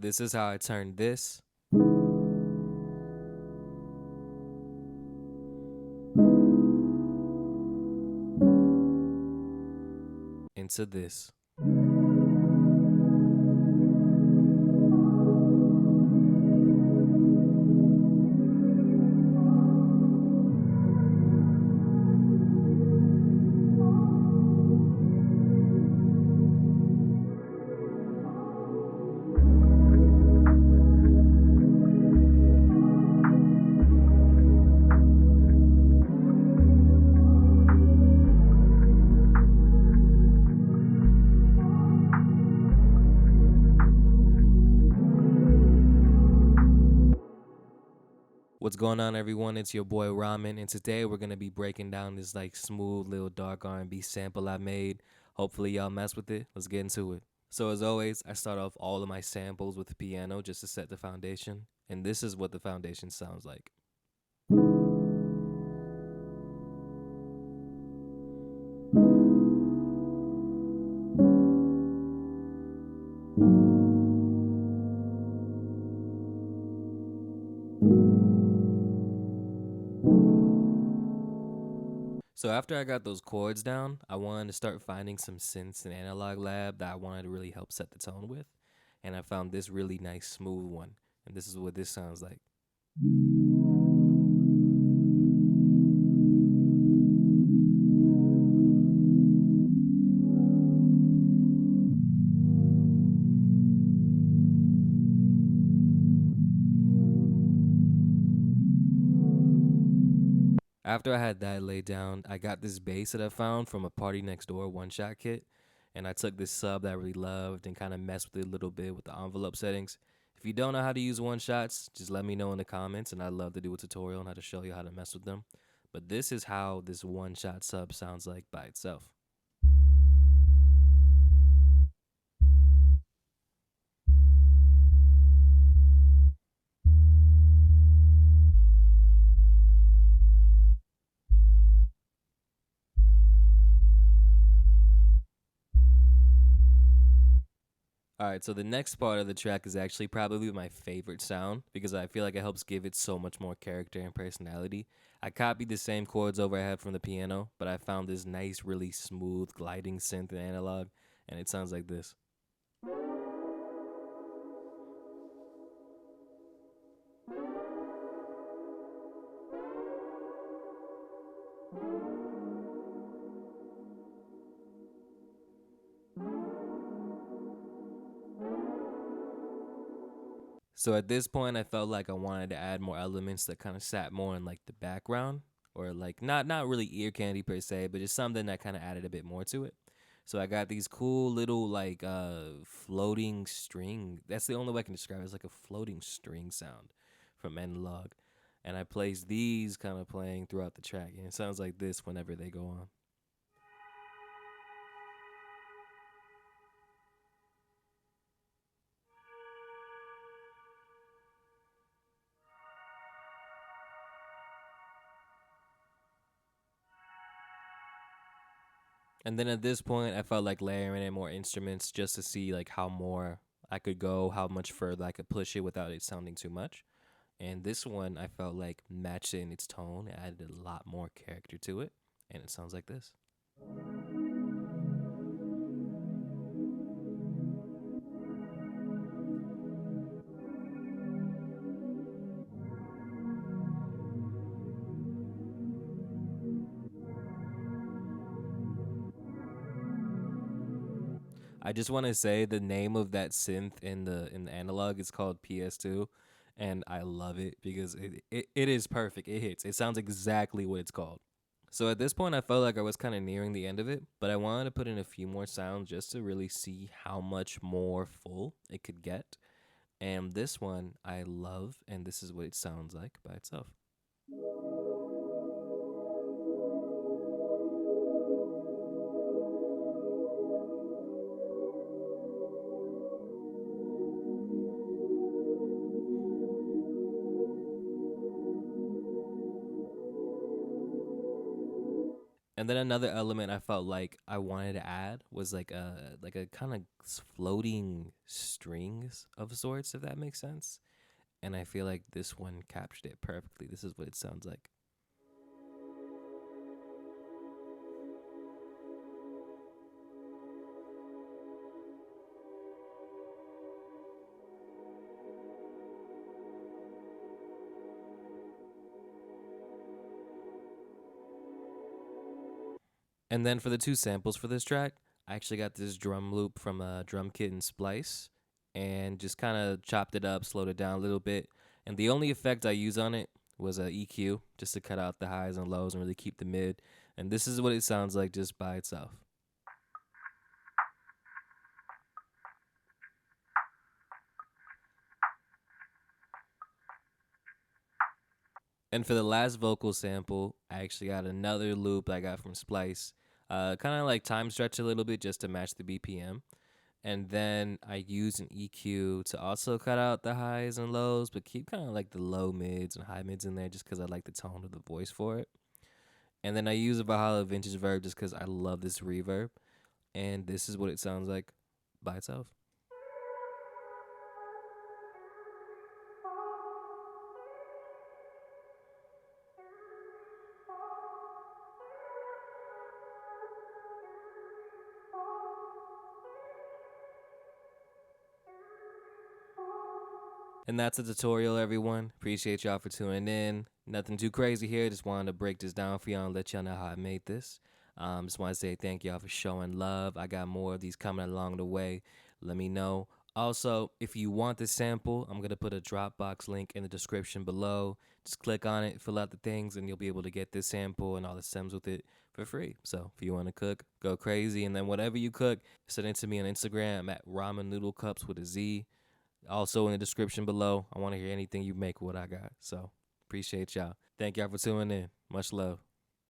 This is how I turned this into this. What's going on, everyone? It's your boy Ramen, and today we're gonna be breaking down this like smooth little dark R&B sample I made. Hopefully, y'all mess with it. Let's get into it. So, as always, I start off all of my samples with the piano just to set the foundation, and this is what the foundation sounds like. So after I got those chords down, I wanted to start finding some synths in Analog Lab that I wanted to really help set the tone with, and I found this really nice smooth one, and this is what this sounds like. After I had that laid down, I got this bass that I found from a Party Next Door one shot kit, and I took this sub that I really loved and kind of messed with it a little bit with the envelope settings. If you don't know how to use one shots, just let me know in the comments, and I'd love to do a tutorial on how to show you how to mess with them. But this is how this one shot sub sounds like by itself. All right, so the next part of the track is actually probably my favorite sound because I feel like it helps give it so much more character and personality. I copied the same chords over I had from the piano, but I found this nice, really smooth gliding synth in analog, and it sounds like this. So at this point, I felt like I wanted to add more elements that kind of sat more in like the background, or like not really ear candy per se, but just something that kind of added a bit more to it. So I got these cool little like floating string. That's the only way I can describe it. It's like a floating string sound from analog, and I placed these kind of playing throughout the track, and it sounds like this whenever they go on. And then at this point, I felt like layering in more instruments just to see like how more I could go, how much further I could push it without it sounding too much. And this one, I felt like matched in its tone, it added a lot more character to it, and it sounds like this. I just want to say the name of that synth in the analog is called PS2, and I love it because it is perfect. It hits. It sounds exactly what it's called. So at this point, I felt like I was kind of nearing the end of it, but I wanted to put in a few more sounds just to really see how much more full it could get. And this one I love, and this is what it sounds like by itself. And then another element I felt like I wanted to add was like a kind of floating strings of sorts, if that makes sense. And I feel like this one captured it perfectly. This is what it sounds like. And then for the two samples for this track, I actually got this drum loop from a drum kit and Splice and just kind of chopped it up, slowed it down a little bit. And the only effect I use on it was a EQ just to cut out the highs and lows and really keep the mid. And this is what it sounds like just by itself. And for the last vocal sample, I actually got another loop I got from Splice. Kind of like time stretch a little bit just to match the BPM. And then I use an EQ to also cut out the highs and lows, but keep kind of like the low mids and high mids in there just because I like the tone of the voice for it. And then I use a Valhalla Vintage Verb just because I love this reverb. And this is what it sounds like by itself. And that's the tutorial, everyone. Appreciate y'all for tuning in. Nothing too crazy here. Just wanted to break this down for y'all and let y'all know how I made this. Just want to say thank y'all for showing love. I got more of these coming along the way. Let me know. Also, if you want this sample, I'm going to put a Dropbox link in the description below. Just click on it, fill out the things, and you'll be able to get this sample and all the stems with it for free. So if you want to cook, go crazy. And then whatever you cook, send it to me on Instagram at ramen noodle cups with a Z. Also in the description below, I want to hear anything you make with what I got. So appreciate y'all. Thank y'all for tuning in. Much love.